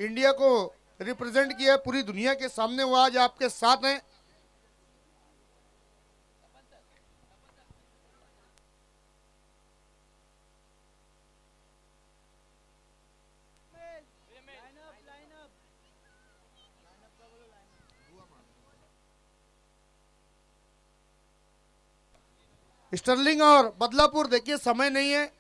India को represent किया है पूरी दुनिया के सामने, वो आज आपके साथ हैं। स्टर्लिंग और बदलापुर, देखिए समय नहीं है।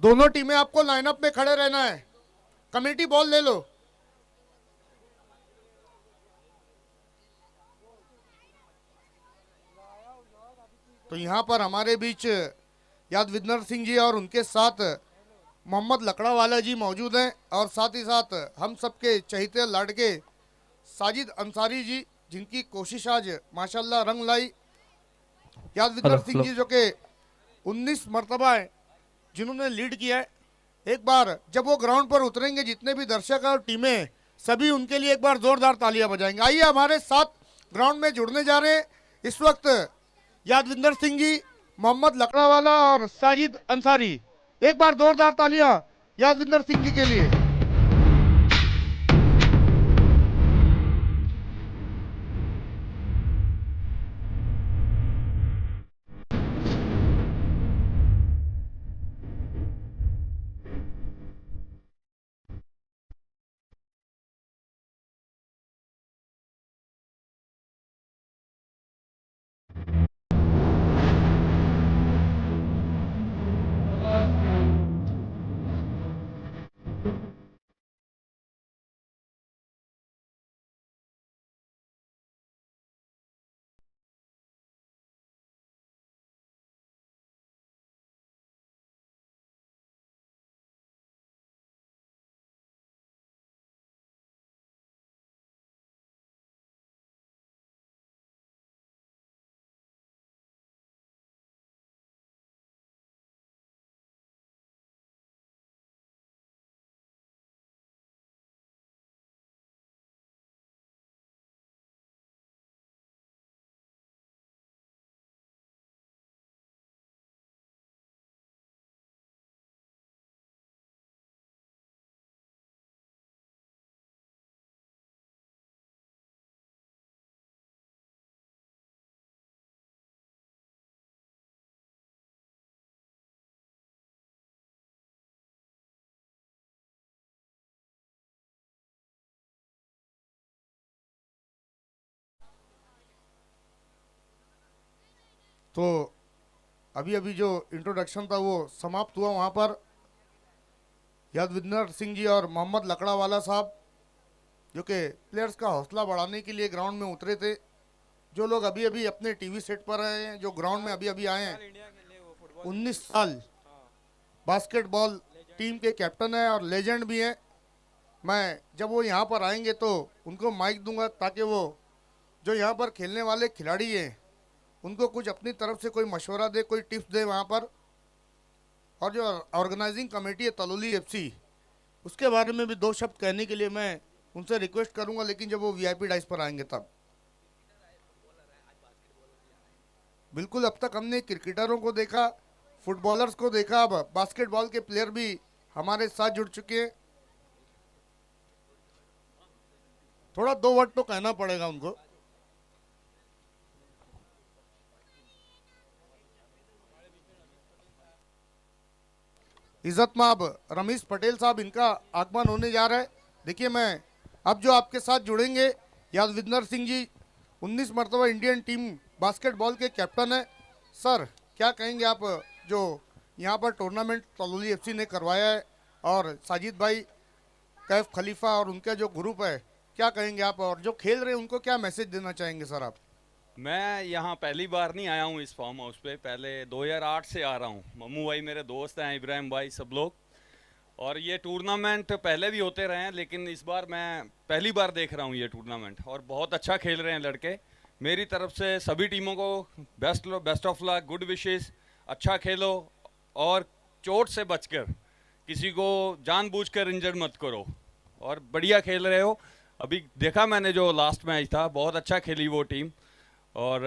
दोनों टीमें आपको लाइनअप में खड़े रहना है। कमेटी बॉल ले लो। तो यहां पर हमारे बीच यादविंदर सिंह जी और उनके साथ मोहम्मद लकड़ावाला जी मौजूद हैं, और साथ ही साथ हम सबके चहेते लाडके साजिद अंसारी जी, जिनकी कोशिश आज माशाल्लाह रंग लाई। Yadvinder hello Singh hello. जी जो कि 19 मरतबा है जिन्होंने लीड किया है। एक बार जब वो ग्राउंड पर उतरेंगे, जितने भी दर्शक और टीमें, सभी उनके लिए एक बार जोरदार तालियां बजाएंगे। आइए हमारे साथ ग्राउंड में जुड़ने जा रहे हैं इस वक्त यादविंदर सिंह जी, मोहम्मद लकड़ावाला और साजिद अंसारी। एक बार जोरदार तालियां यादविंदर सिंह जी के लिए। तो अभी अभी जो इंट्रोडक्शन था वो समाप्त हुआ। वहां पर यादविंदर सिंह जी और मोहम्मद लकड़ावाला साहब, जो कि प्लेयर्स का हौसला बढ़ाने के लिए ग्राउंड में उतरे थे। जो लोग अभी अभी अपने टीवी सेट पर आए हैं, जो ग्राउंड में अभी अभी आए हैं, 19 साल बास्केटबॉल टीम के कैप्टन है और लेजेंड भी हैं। मैं जब वो यहाँ पर आएंगे तो उनको माइक दूंगा, ताकि वो जो यहाँ पर खेलने वाले खिलाड़ी हैं उनको कुछ अपनी तरफ से कोई मशवरा दे, कोई टिप्स दे वहाँ पर। और जो ऑर्गेनाइजिंग कमेटी है तलोली एफसी, उसके बारे में भी दो शब्द कहने के लिए मैं उनसे रिक्वेस्ट करूंगा, लेकिन जब वो वीआईपी डाइस पर आएंगे तब। बिल्कुल, अब तक हमने क्रिकेटरों को देखा, फुटबॉलर्स को देखा, अब बास्केटबॉल के प्लेयर भी हमारे साथ जुड़ चुके हैं। थोड़ा दो वर्ड तो कहना पड़ेगा उनको। इज्जत माब रमेश पटेल साहब, इनका आगमन होने जा रहा है। देखिए, मैं अब जो आपके साथ जुड़ेंगे, यादविंदर सिंह जी 19 मरतबा इंडियन टीम बास्केटबॉल के कैप्टन है। सर, क्या कहेंगे आप, जो यहाँ पर टूर्नामेंट तलोली एफसी ने करवाया है, और साजिद भाई, कैफ खलीफा और उनका जो ग्रुप है, क्या कहेंगे आप, और जो खेल रहे हैं उनको क्या मैसेज देना चाहेंगे सर आप? मैं यहाँ पहली बार नहीं आया हूँ इस फार्म हाउस पे, पहले 2008 से आ रहा हूँ। मम्मू भाई मेरे दोस्त हैं, इब्राहिम भाई, सब लोग। और ये टूर्नामेंट पहले भी होते रहे हैं, लेकिन इस बार मैं पहली बार देख रहा हूँ ये टूर्नामेंट, और बहुत अच्छा खेल रहे हैं लड़के। मेरी तरफ से सभी टीमों को best of luck, good wishes. अच्छा खेलो, और चोट से बचकर, किसी को जानबूझकर इंजर्ड मत करो, और बढ़िया खेल रहे हो। अभी देखा मैंने जो लास्ट मैच था, बहुत अच्छा खेली वो टीम, और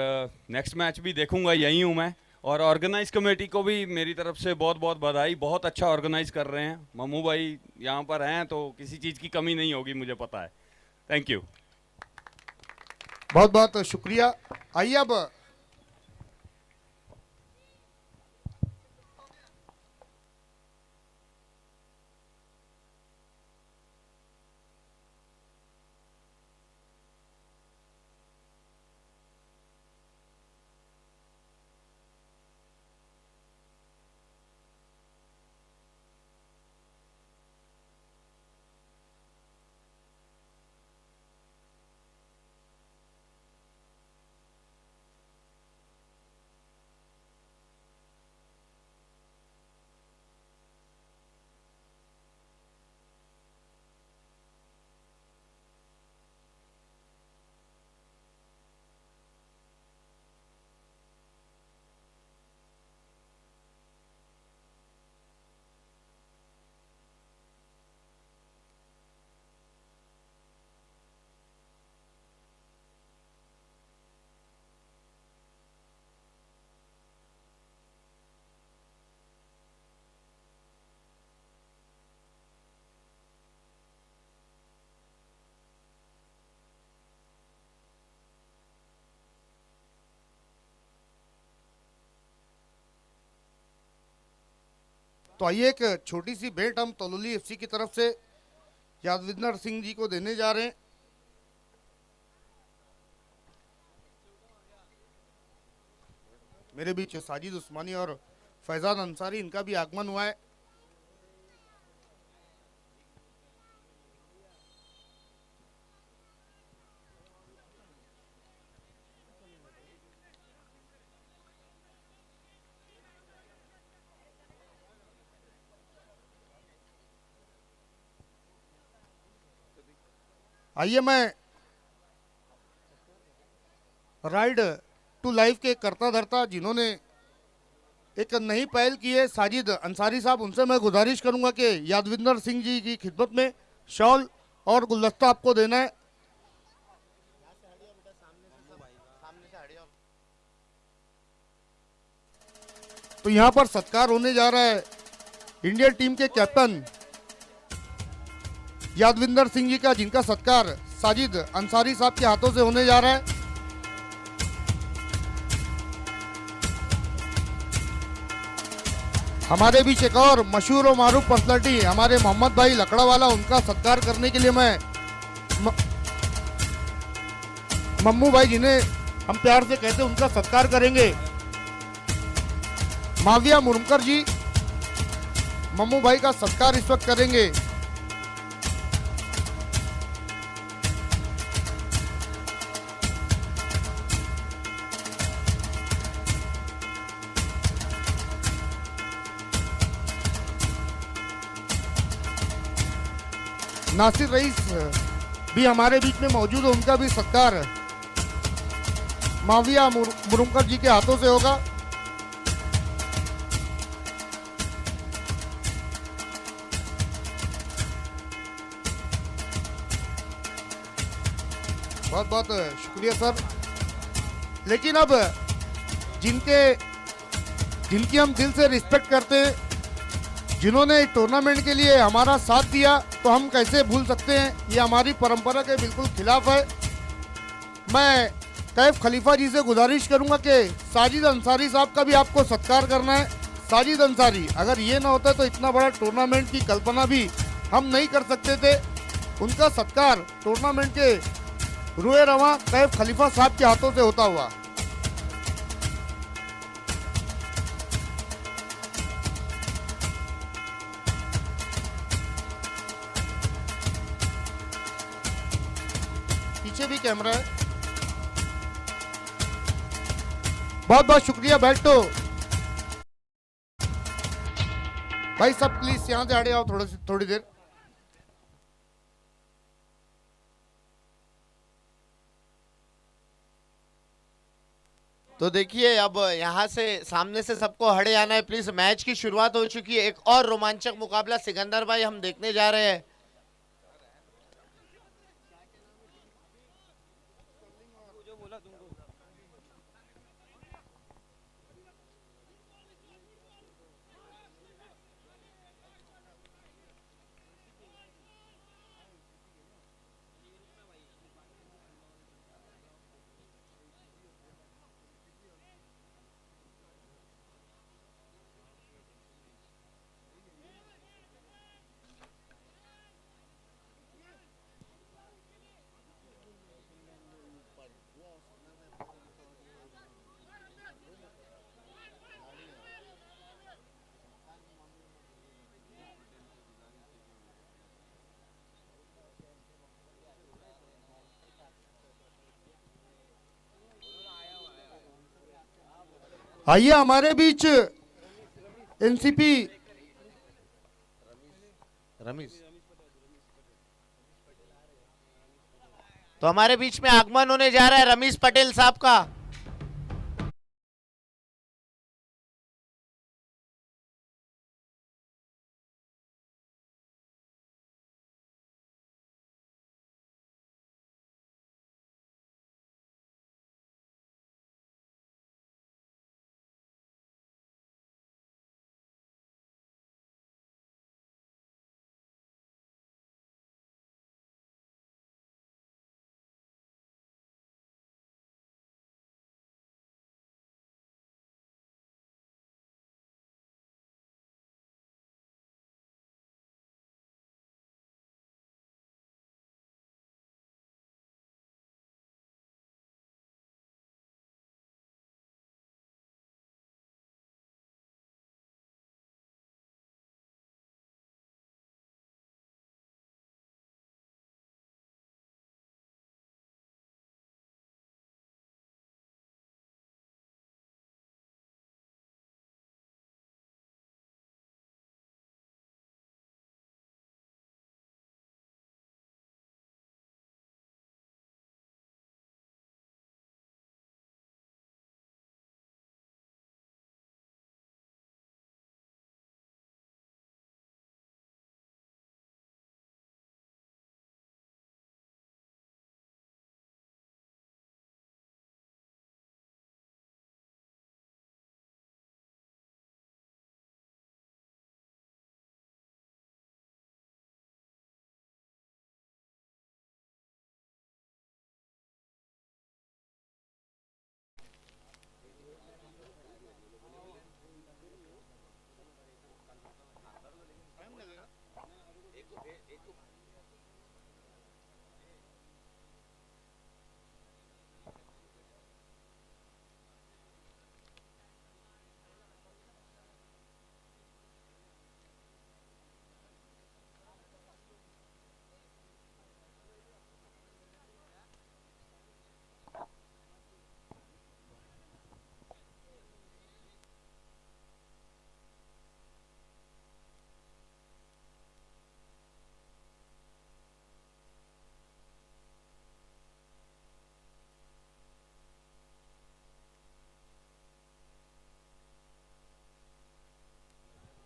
नेक्स्ट मैच भी देखूंगा, यही हूँ मैं। और ऑर्गेनाइज कमेटी को भी मेरी तरफ से बहुत बहुत बधाई, बहुत अच्छा ऑर्गेनाइज कर रहे हैं। मम्मू भाई यहाँ पर हैं तो किसी चीज़ की कमी नहीं होगी, मुझे पता है। Thank you. बहुत बहुत शुक्रिया। आइए अब तो आइए एक छोटी सी भेंट हम तलोली एफसी की तरफ से यादविंदर सिंह जी को देने जा रहे हैं। मेरे बीच साजिद उस्मानी और फैजान अंसारी, इनका भी आगमन हुआ है। आइए मैं राइड टू लाइफ के करता धरता जिन्होंने एक नई पहल की है, साजिद अंसारी साहब, उनसे मैं गुजारिश करूंगा कि यादविंदर सिंह जी की खिदमत में शॉल और गुलदस्ता आपको देना है। तो यहां पर सत्कार होने जा रहा है इंडियन टीम के कैप्टन यादविंदर सिंह जी का, जिनका सत्कार साजिद अंसारी साहब के हाथों से होने जा रहा है। हमारे बीच एक और मशहूर और मारूफ पर्सनालिटी हमारे मोहम्मद भाई लकड़ावाला, उनका सत्कार करने के लिए मैं मम्मू भाई, जिन्हें हम प्यार से कहते हैं, उनका सत्कार करेंगे। माविया मुरमकर जी मम्मू भाई का सत्कार इस वक्त करेंगे। नासिर रईस भी हमारे बीच में मौजूद है, उनका भी सत्कार माविया मुरमकर जी के हाथों से होगा। बहुत बहुत शुक्रिया सर। लेकिन अब जिनकी हम दिल से रिस्पेक्ट करते हैं, जिन्होंने टूर्नामेंट के लिए हमारा साथ दिया, तो हम कैसे भूल सकते हैं। ये हमारी परंपरा के बिल्कुल खिलाफ है। मैं कैफ खलीफा जी से गुजारिश करूंगा कि साजिद अंसारी साहब का भी आपको सत्कार करना है। साजिद अंसारी, अगर ये ना होता तो इतना बड़ा टूर्नामेंट की कल्पना भी हम नहीं कर सकते थे। उनका सत्कार टूर्नामेंट के रुए रवां कैफ खलीफा साहब के हाथों से होता हुआ। पीछे भी कैमरा है। बहुत बहुत शुक्रिया। बैठो भाई सब, प्लीज यहां से आड़े आओ थोड़ी देर। तो देखिए अब यहाँ से सामने से सबको हड़े आना है प्लीज। मैच की शुरुआत हो चुकी है। एक और रोमांचक मुकाबला सिकंदर भाई हम देखने जा रहे हैं। आइए हमारे बीच एनसीपी रमीज, तो हमारे बीच में आगमन होने जा रहा है रमीज पटेल साहब का।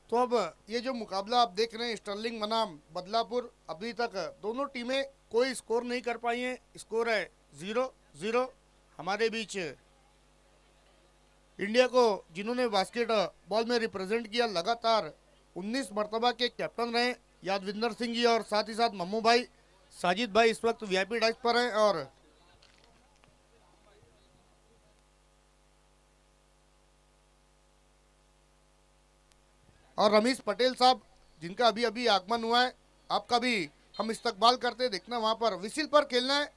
तो अब ये जो मुकाबला आप देख रहे हैं स्टर्लिंग बनाम बदलापुर, अभी तक दोनों टीमें कोई स्कोर नहीं कर पाई हैं। स्कोर है 0-0। हमारे बीच इंडिया को जिन्होंने बास्केट बॉल में रिप्रेजेंट किया, लगातार 19 मरतबा के कैप्टन रहे यादविंदर सिंह जी, और साथ ही साथ मम्मू भाई, साजिद भाई इस वक्त वीआईपी डाइस पर हैं, और रमीज पटेल साहब जिनका अभी अभी आगमन हुआ है। आपका भी हम इस्तकबाल करते हैं, देखना वहां पर विसिल पर खेलना है।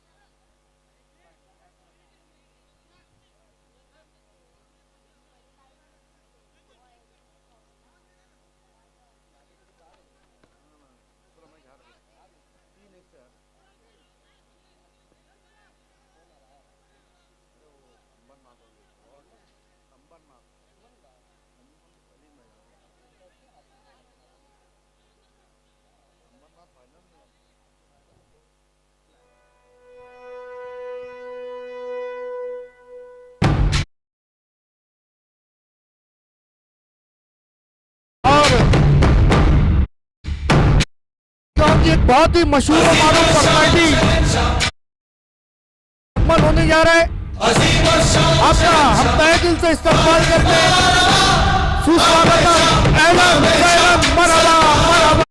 एक बहुत ही मशहूर और मारूफ पर्सनालिटी होने जा रहा है। आपका हम तहे दिल से इस्तेमाल करते हैं। सुस्वागतम, एहलन सहलन, मरहबा मरहबा।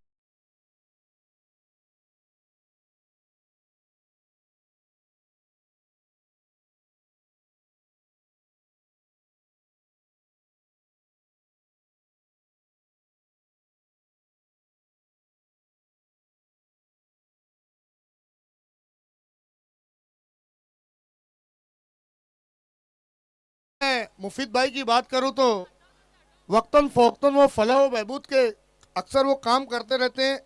मैं मुफीद भाई की बात करूं तो वक्तन फोक्तन वो फलाह व बहबूद के अक्सर वो काम करते रहते हैं।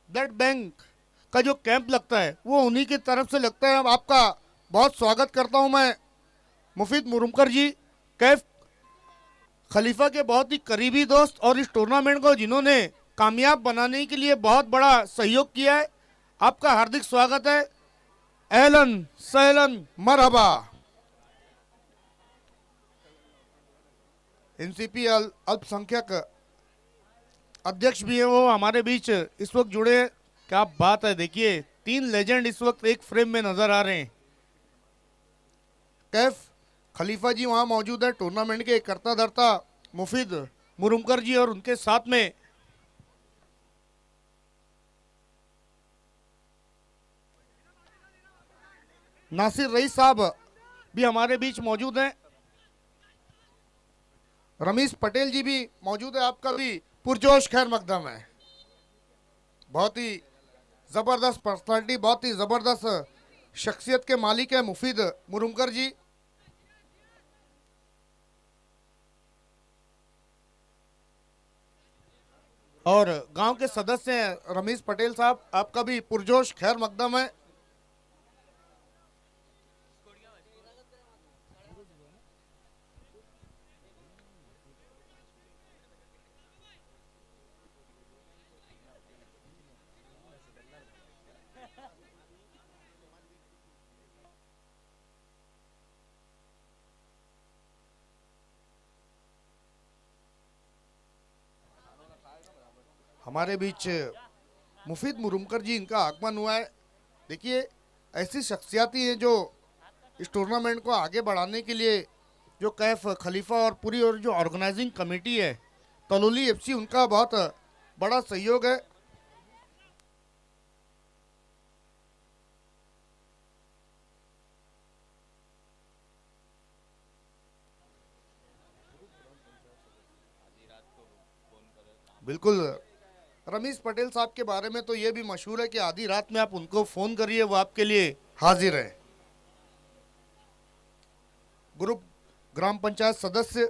ब्लड बैंक का जो कैंप लगता है वो उन्हीं की तरफ से लगता है। आपका बहुत स्वागत करता हूं मैं मुफीद मुरुमकर जी, कैफ खलीफा के बहुत ही करीबी दोस्त और इस टूर्नामेंट को जिन्होंने कामयाब बनाने के लिए बहुत बड़ा सहयोग किया है। आपका हार्दिक स्वागत है। एहलन सहलन मरहबा। एनसीपी अल्पसंख्यक अध्यक्ष भी है, वो हमारे बीच इस वक्त जुड़े हैं। क्या बात है, देखिए 3 लेजेंड इस वक्त एक फ्रेम में नजर आ रहे हैं। कैफ खलीफा जी वहां मौजूद है, टूर्नामेंट के करता धरता मुफीद मुरुमकर जी और उनके साथ में नासिर रईस साहब भी हमारे बीच मौजूद हैं। रमीश पटेल जी भी मौजूद है। आपका भी पुरजोश खैर मकदम है। बहुत ही जबरदस्त पर्सनालिटी, बहुत ही जबरदस्त शख्सियत के मालिक है मुफीद मुरुमकर जी। और गांव के सदस्य हैं रमीश पटेल साहब, आपका भी पुरजोश खैर मकदम है। हमारे बीच मुफीद मुरुमकर जी, इनका आगमन हुआ है। देखिए ऐसी शख्सियत ही हैं जो इस टूर्नामेंट को आगे बढ़ाने के लिए, जो कैफ खलीफा और पूरी और जो ऑर्गेनाइजिंग कमेटी है तलोली एफसी, उनका बहुत बड़ा सहयोग है। बिल्कुल, रमीश पटेल साहब के बारे में तो ये भी मशहूर है कि आधी रात में आप उनको फोन करिए, वो आपके लिए हाजिर है। ग्रुप ग्राम पंचायत सदस्य,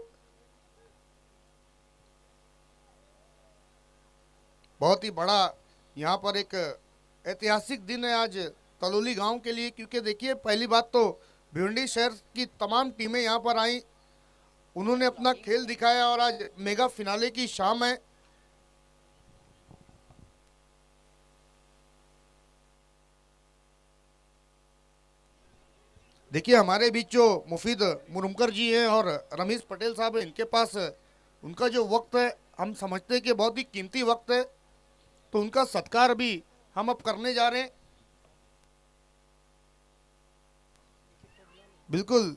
बहुत ही बड़ा यहाँ पर एक ऐतिहासिक दिन है आज तलोली गांव के लिए, क्योंकि देखिए पहली बात तो भिवंडी शहर की तमाम टीमें यहाँ पर आई, उन्होंने अपना खेल दिखाया और आज मेगा फिनाले की शाम है। देखिए हमारे बीच जो मुफीद मुरुमकर जी हैं और रमीश पटेल साहब हैं, इनके पास उनका जो वक्त है हम समझते हैं कि बहुत ही कीमती वक्त है, तो उनका सत्कार भी हम अब करने जा रहे हैं। बिल्कुल,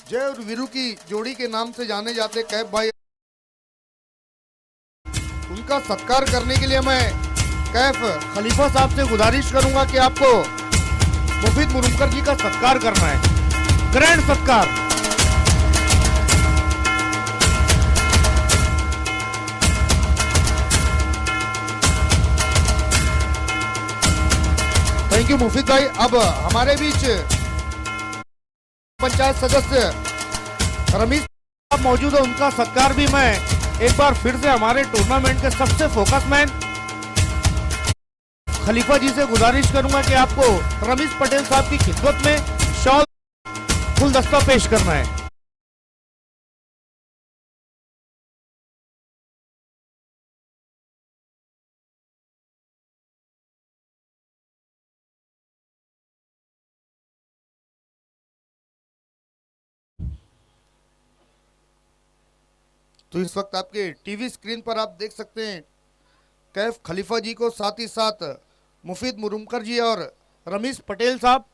जय और वीरू की जोड़ी के नाम से जाने जाते कैफ भाई, उनका सत्कार करने के लिए मैं कैफ खलीफा साहब से गुजारिश करूंगा कि आपको मुफीद मुरुमकर जी का सत्कार करना है, ग्रैंड सत्कार। थैंक यू मुफीद भाई। अब हमारे बीच पंचायत सदस्य रमीश साहब मौजूद है, उनका सत्कार भी मैं एक बार फिर से हमारे टूर्नामेंट के सबसे फोकस मैन खलीफा जी से गुजारिश करूंगा कि आपको रमीश पटेल साहब की खिदमत में शॉल गुलदस्ता पेश करना है। तो इस वक्त आपके टीवी स्क्रीन पर आप देख सकते हैं कैफ खलीफा जी को, साथ ही साथ मुफीद मुरुमकर जी और रमीश पटेल साहब।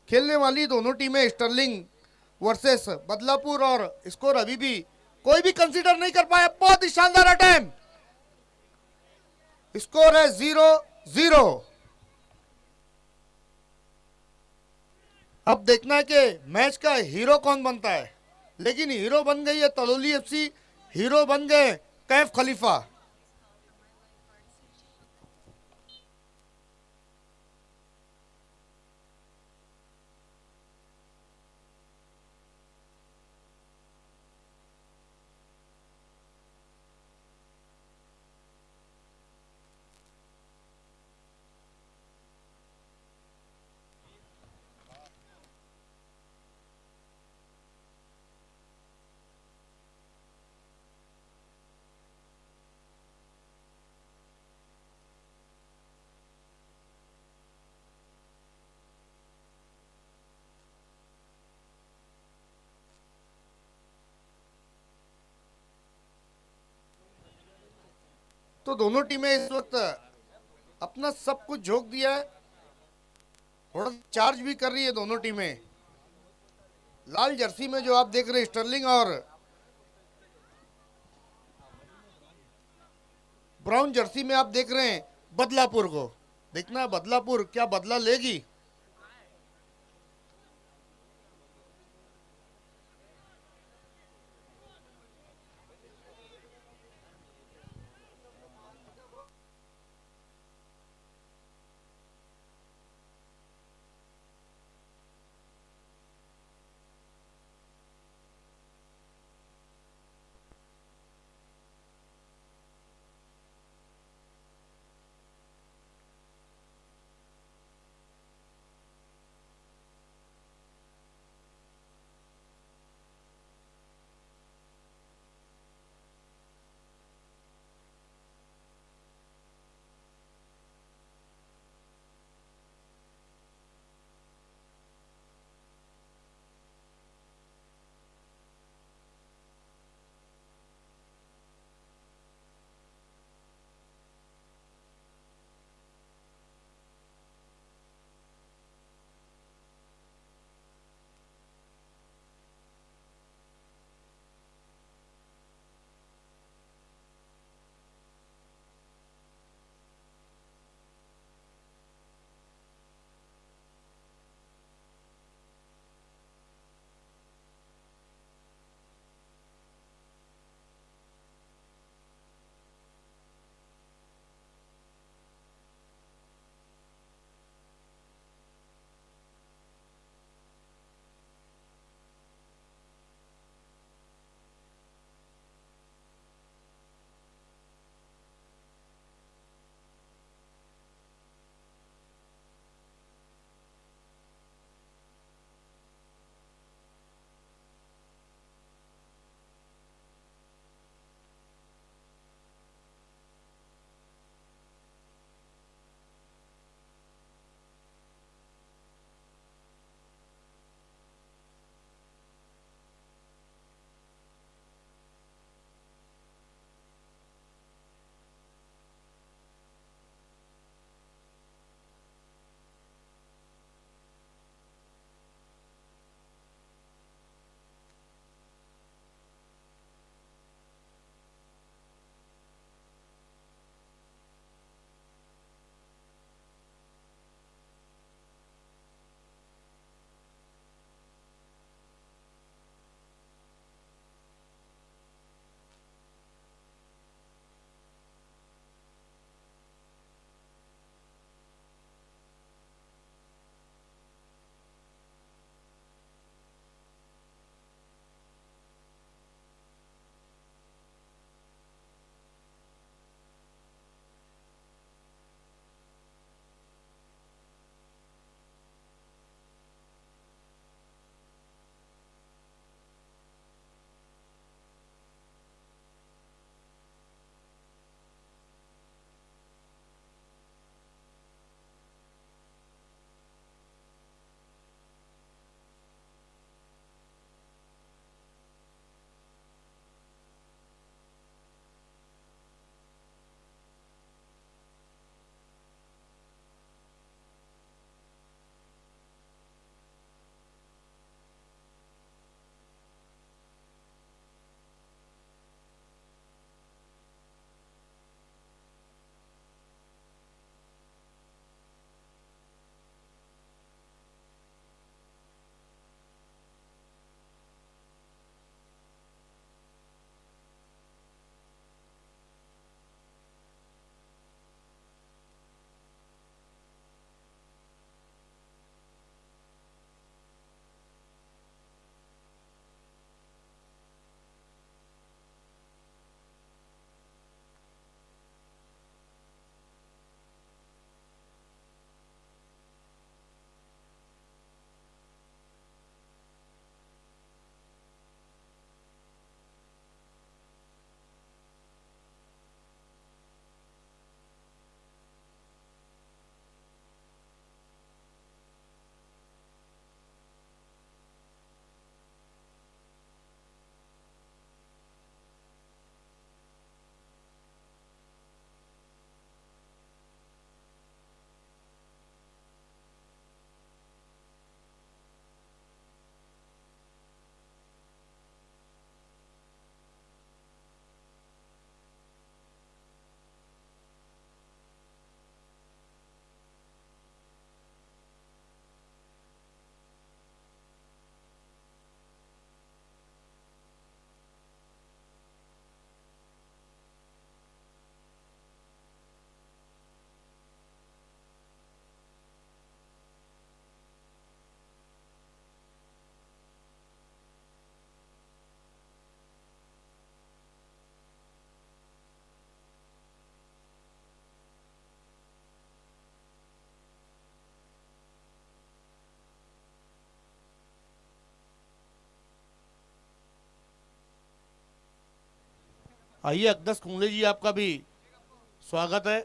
खेलने वाली दोनों टीमें स्टर्लिंग वर्सेस बदलापुर, और स्कोर अभी भी कोई भी कंसीडर नहीं कर पाया। बहुत ही शानदार अटेम्प्ट, स्कोर है 0-0। अब देखना है कि मैच का हीरो कौन बनता है, लेकिन हीरो बन गई है तलोली एफसी, हीरो बन गए कैफ खलीफा। तो दोनों टीमें इस वक्त अपना सब कुछ झोंक दिया है, थोड़ा चार्ज भी कर रही है दोनों टीमें। लाल जर्सी में जो आप देख रहे हैं स्टर्लिंग, और ब्राउन जर्सी में आप देख रहे हैं बदलापुर को। देखना है बदलापुर क्या बदला लेगी। आइए अकदस कुंबले जी, आपका भी स्वागत है।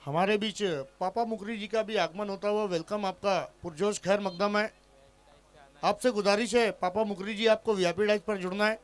हमारे बीच पापा मुकरी जी का भी आगमन होता हुआ वेलकम, आपका पुरजोश खैर मकदम है। आपसे गुजारिश है पापा मुकरी जी, आपको वीआईपी डाइस पर जुड़ना है।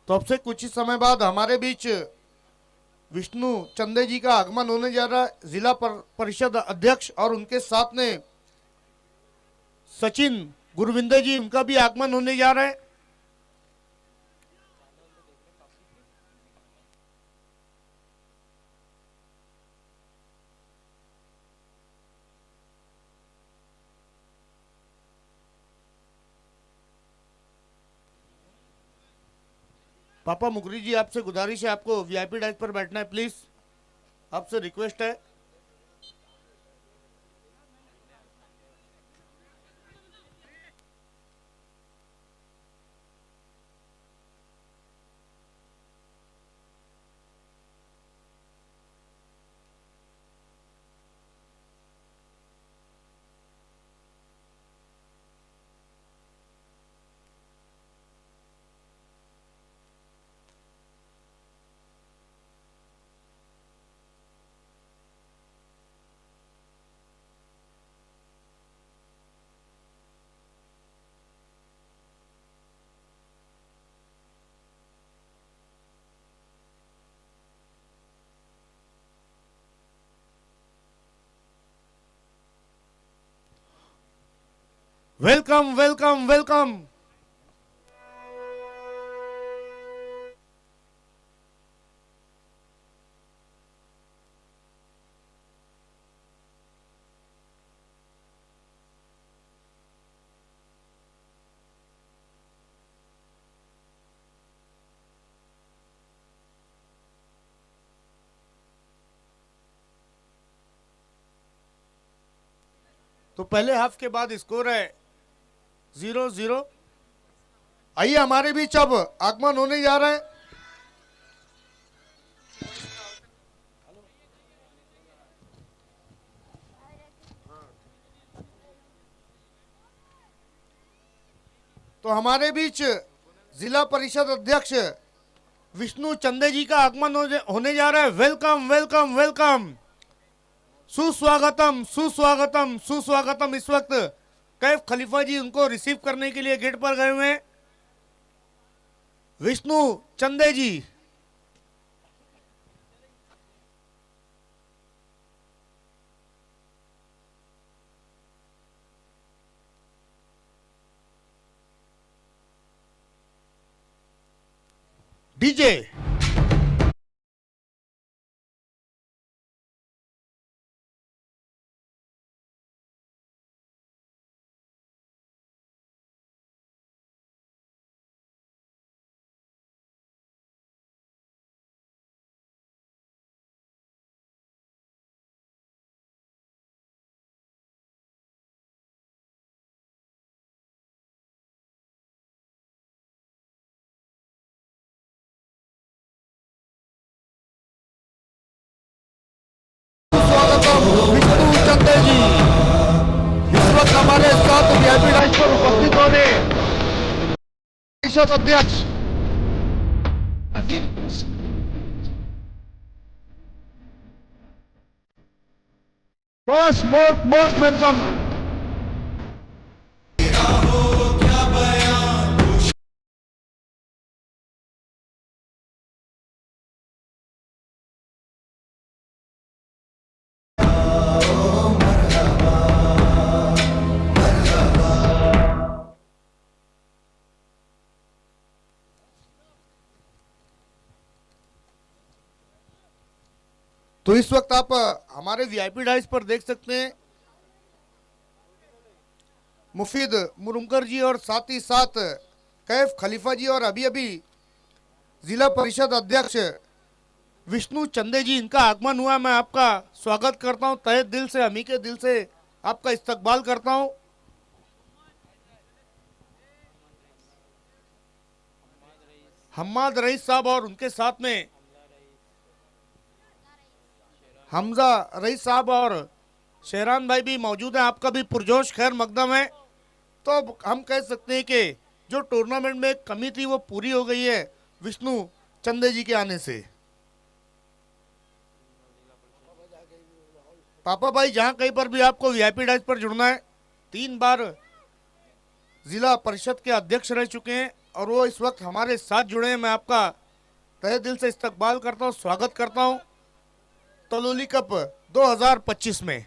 तो अब से कुछ ही समय बाद हमारे बीच विष्णु चंदे जी का आगमन होने जा रहा है, जिला परिषद अध्यक्ष, और उनके साथ में सचिन गुरविंदे जी, उनका भी आगमन होने जा रहा है। पापा मुकरी जी, आपसे गुजारिश है, आपको वीआईपी डाइस पर बैठना है प्लीज, आपसे रिक्वेस्ट है। Welcome welcome welcome. तो पहले हाफ के बाद स्कोर है 0-0। आइए हमारे बीच अब आगमन होने जा रहा है तो हमारे बीच जिला परिषद अध्यक्ष विष्णु चंदे जी का आगमन होने जा रहा है। वेलकम वेलकम वेलकम, सुस्वागतम सुस्वागतम सुस्वागतम। इस वक्त कैफ खलीफा जी उनको रिसीव करने के लिए गेट पर गए हुए हैं। विष्णु चंदे जी, डीजे विष्णु चंदे जी इस वक्त हमारे साथ वीआईपी डाइस पर उपस्थित होने परिषद अध्यक्ष most welcome। तो इस वक्त आप हमारे वीआईपी डाइस पर देख सकते हैं मुफीद मुरुमकर जी और साथ ही साथ कैफ खलीफा जी और अभी अभी जिला परिषद अध्यक्ष विष्णु चंदे जी, इनका आगमन हुआ। मैं आपका स्वागत करता हूं, तहे दिल से, हमी के दिल से आपका इस्तकबाल करता हूं। हम्माद रईस साहब और उनके साथ में हमजा रईस साहब और शेरान भाई भी मौजूद हैं। आपका भी पुरजोश खैर मकदम है। तो अब हम कह सकते हैं कि जो टूर्नामेंट में एक कमी थी वो पूरी हो गई है विष्णु चंदे जी के आने से। पापा भाई, जहां कहीं पर भी आपको वीआईपी डाइस पर जुड़ना है, 3 बार जिला परिषद के अध्यक्ष रह चुके हैं और वो इस वक्त हमारे साथ जुड़े हैं। मैं आपका तहे दिल से इस्तकबाल करता हूं, स्वागत करता हूं तलोली कप 2025 में।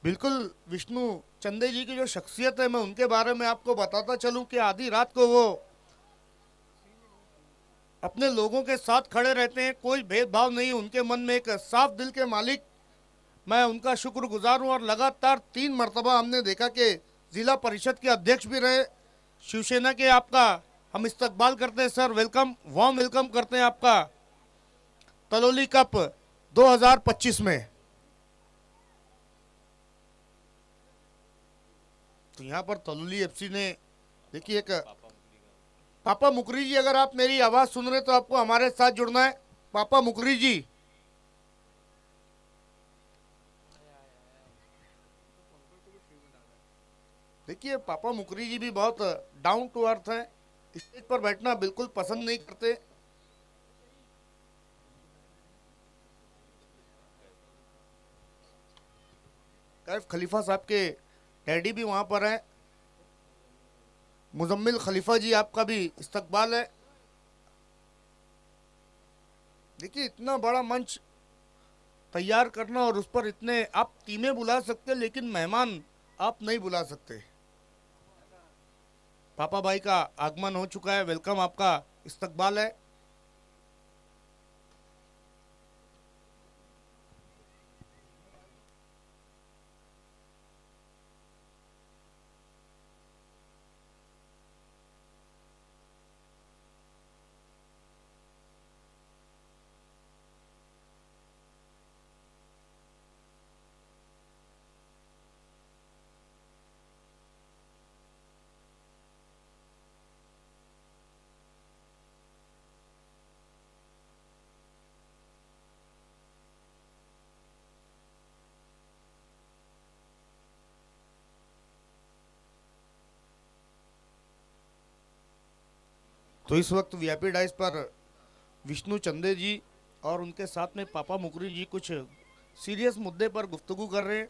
बिल्कुल, विष्णु चंदे जी की जो शख्सियत है, मैं उनके बारे में आपको बताता चलूं कि आधी रात को वो अपने लोगों के साथ खड़े रहते हैं, कोई भेदभाव नहीं, उनके मन में एक साफ दिल के मालिक। मैं उनका शुक्रगुजार हूं और लगातार 3 मरतबा हमने देखा कि जिला परिषद के अध्यक्ष भी रहे। शिवसेना के आपका हम इस्तकबाल करते हैं सर, वेलकम, वार्म वेलकम करते हैं आपका तलोली कप 2025 में। तो यहाँ पर तलोली एफसी ने देखिए एक पापा मुकरी जी, अगर आप मेरी आवाज सुन रहे तो आपको हमारे साथ जुड़ना है। पापा मुकरी जी, देखिए पापा मुकरी जी भी बहुत डाउन टू अर्थ हैं। स्टेज पर बैठना बिल्कुल पसंद नहीं करते। कैफ खलीफा साहब के डैडी भी वहां पर हैं। मुजम्मिल खलीफा जी, आपका भी इस्तकबाल है। देखिए, इतना बड़ा मंच तैयार करना और उस पर इतने, आप टीमें बुला सकते लेकिन मेहमान आप नहीं बुला सकते। पापा भाई का आगमन हो चुका है, वेलकम, आपका इस्तकबाल है। तो इस वक्त वीआईपी डाइस पर विष्णु चंदे जी और उनके साथ में पापा मुकरी जी कुछ सीरियस मुद्दे पर गुफ्तगू कर रहे हैं।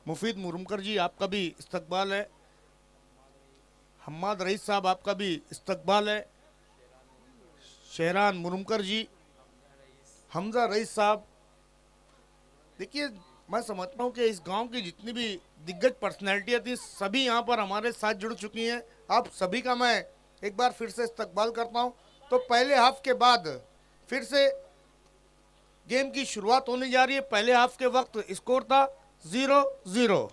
मुफीद मुरुमकर जी, आपका भी इस्तकबाल है। हम्माद रईस साहब, आपका भी इस्तकबाल है। शहरान मुरुमकर जी, हमजा रईस साहब। देखिए, मैं समझता हूँ कि इस गांव की जितनी भी दिग्गज पर्सनैलिटियाँ थी, सभी यहाँ पर हमारे साथ जुड़ चुकी हैं। आप सभी का मैं एक बार फिर से इस्तकबाल करता हूँ। तो पहले हाफ के बाद फिर से गेम की शुरुआत होने जा रही है। पहले हाफ के वक्त स्कोर था 0-0।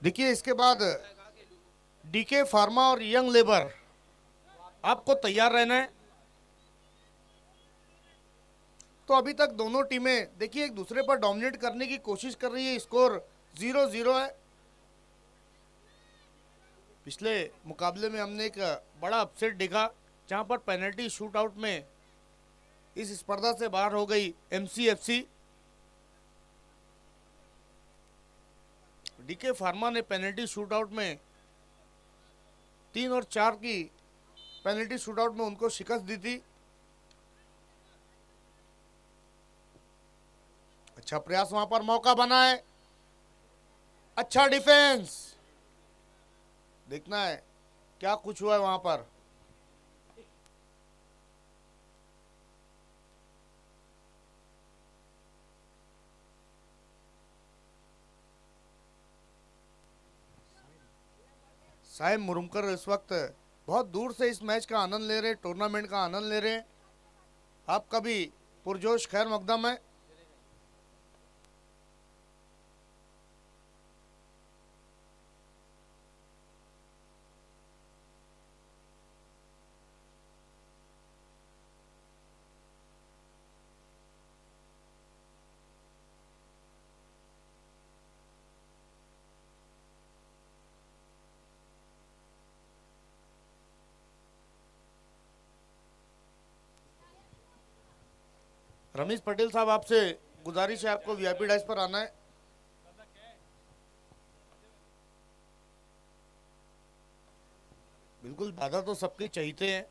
देखिए, इसके बाद डीके फार्मा और यंग लेबर, आपको तैयार रहना है। तो अभी तक दोनों टीमें देखिए एक दूसरे पर डोमिनेट करने की कोशिश कर रही है। स्कोर 0-0 है। पिछले मुकाबले में हमने एक बड़ा अपसेट देखा, जहां पर पेनल्टी शूटआउट में इस स्पर्धा से बाहर हो गई एमसीएफसी। डीके फार्मा ने पेनल्टी शूटआउट में 3 और 4 की पेनल्टी शूटआउट में उनको शिकस्त दी थी। अच्छा प्रयास, वहां पर मौका बना है। अच्छा डिफेंस, देखना है क्या कुछ हुआ है वहां पर। साहिब मुरुमकर इस वक्त बहुत दूर से इस मैच का आनंद ले रहे हैं, टूर्नामेंट का आनंद ले रहे हैं। आपका भी पुरजोश खैर मकदम है। रमेश पटेल साहब, आपसे गुजारिश है, आपको वीआईपी डाइस पर आना है। बिल्कुल, बाधा तो सबके चाहते हैं।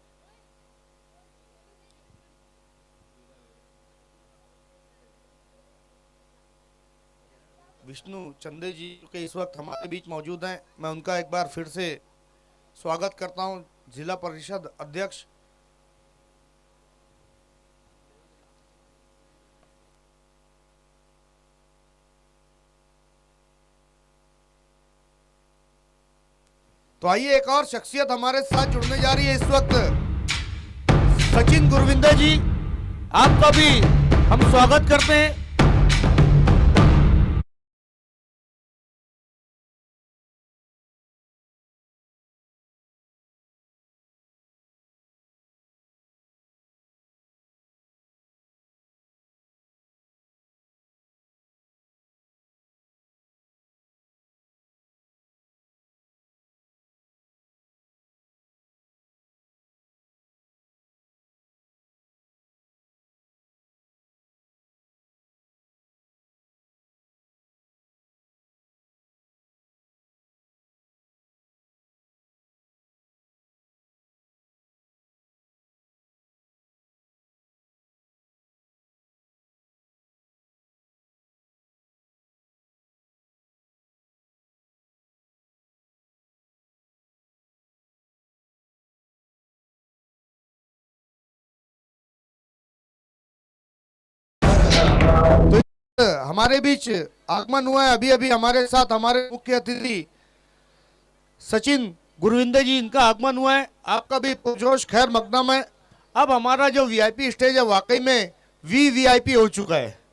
विष्णु चंदे जी के इस वक्त हमारे बीच मौजूद हैं, मैं उनका एक बार फिर से स्वागत करता हूं। जिला परिषद अध्यक्ष तो आइए, एक और शख्सियत हमारे साथ जुड़ने जा रही है इस वक्त, सचिन गुरविंदर जी, आपका भी हम स्वागत करते हैं। तो हमारे बीच आगमन हुआ है अभी अभी हमारे साथ हमारे मुख्य अतिथि सचिन गुरविंदर जी, इनका आगमन हुआ है। आपका भी पुरजोश खैर मकदम है। अब हमारा जो वीआईपी स्टेज है वाकई में वीवीआईपी हो चुका है।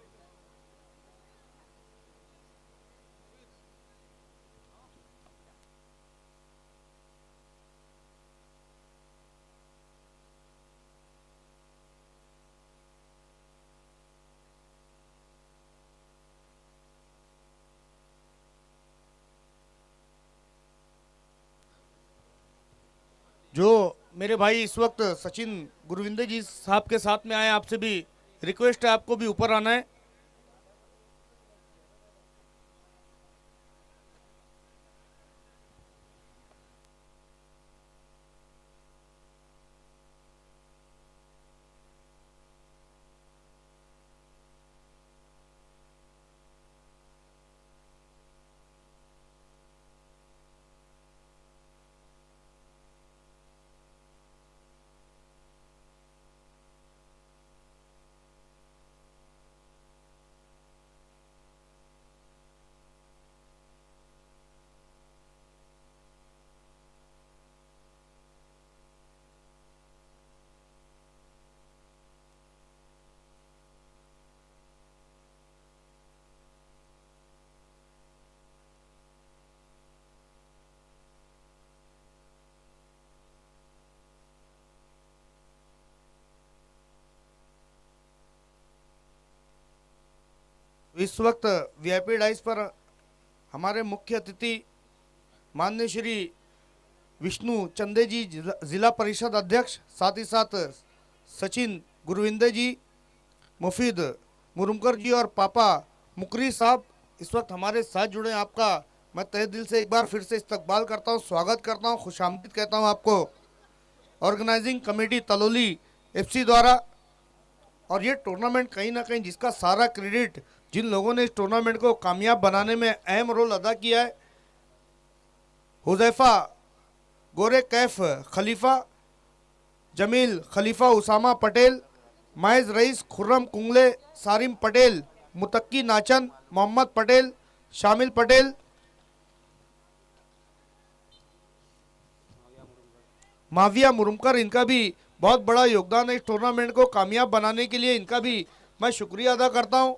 जो मेरे भाई इस वक्त सचिन गुरविंदर जी साहब के साथ में आए, आपसे भी रिक्वेस्ट है, आपको भी ऊपर आना है। इस वक्त वीआईपी डाइस पर हमारे मुख्य अतिथि माननीय श्री विष्णु चंदे जी, जिला परिषद अध्यक्ष, साथ ही साथ सचिन गुरविंदर जी, मुफीद मुरुमकर जी और पापा मुकरी साहब इस वक्त हमारे साथ जुड़े हैं। आपका मैं तहे दिल से एक बार फिर से इस्तकबाल करता हूं, स्वागत करता हूं, खुशामदीद कहता हूं आपको ऑर्गेनाइजिंग कमेटी तलोली एफसी द्वारा। और ये टूर्नामेंट कहीं ना कहीं जिसका सारा क्रेडिट जिन लोगों ने इस टूर्नामेंट को कामयाब बनाने में अहम रोल अदा किया है, हुजैफा गोरे कैफ खलीफा, जमील खलीफा, उसामा पटेल, माइज रईस, खुर्रम कुंगले, सारिम पटेल, मुतक्की नाचन, मोहम्मद पटेल, शामिल पटेल, माविया मुरुमकर, इनका भी बहुत बड़ा योगदान है इस टूर्नामेंट को कामयाब बनाने के लिए। इनका भी मैं शुक्रिया अदा करता हूं।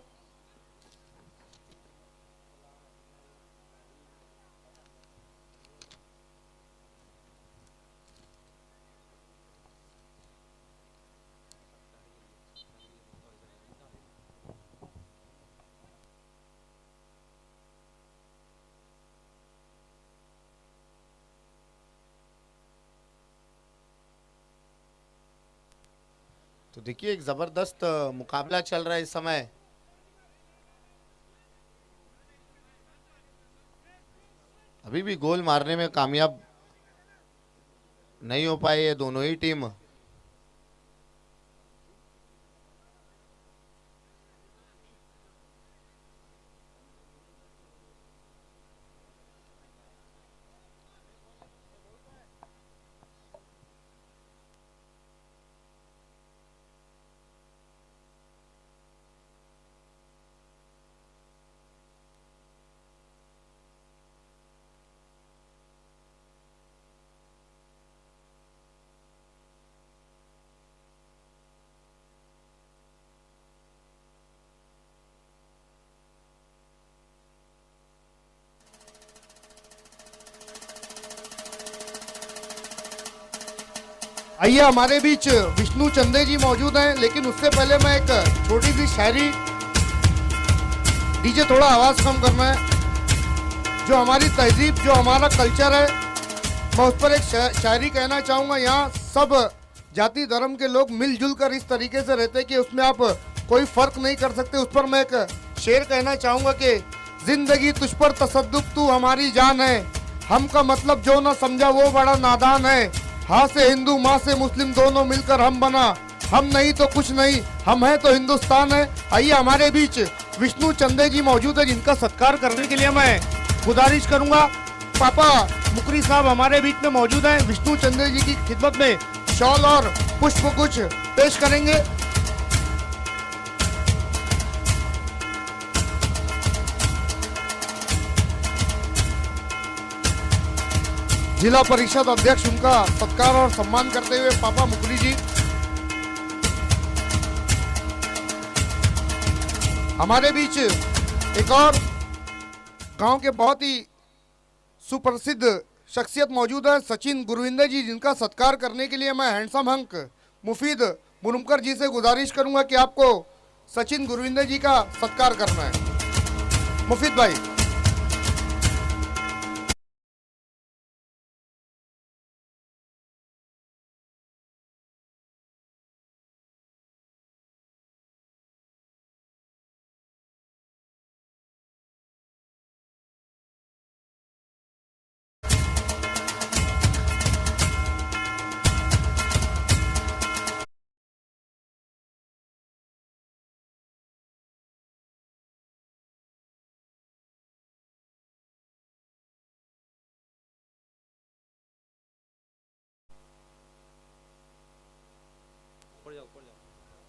तो देखिए एक जबरदस्त मुकाबला चल रहा है इस समय। अभी भी गोल मारने में कामयाब नहीं हो पाए ये दोनों ही टीम। आइए हमारे बीच विष्णु चंदे जी मौजूद हैं, लेकिन उससे पहले मैं एक छोटी सी शायरी, डीजे थोड़ा आवाज कम करना है, जो हमारी तहजीब, जो हमारा कल्चर है, मैं उस पर एक शायरी कहना चाहूँगा। यहाँ सब जाति धर्म के लोग मिलजुल कर इस तरीके से रहते हैं कि उसमें आप कोई फर्क नहीं कर सकते। उस पर मैं एक शेर कहना चाहूँगा कि जिंदगी तुझ पर तसद्दुक, तू हमारी जान है, हम का मतलब जो ना समझा वो बड़ा नादान है। हाँ से हिंदू, माँ से मुस्लिम, दोनों मिलकर हम बना, हम नहीं तो कुछ नहीं, हम है तो हिंदुस्तान है। आइए हमारे बीच विष्णु चंदे जी मौजूद है, जिनका सत्कार करने के लिए मैं गुजारिश करूंगा। पापा मुकरी साहब हमारे बीच में मौजूद हैं, विष्णु चंदे जी की खिदमत में शॉल और पुष्प गुच्छ पेश करेंगे। जिला परिषद अध्यक्ष उनका सत्कार और सम्मान करते हुए पापा मुकरी जी। हमारे बीच एक और गांव के बहुत ही सुप्रसिद्ध शख्सियत मौजूद है, सचिन गुरविंदर जी, जिनका सत्कार करने के लिए मैं हैंडसम हंक मुफीद मुरुमकर जी से गुजारिश करूंगा कि आपको सचिन गुरविंदर जी का सत्कार करना है। मुफीद भाई।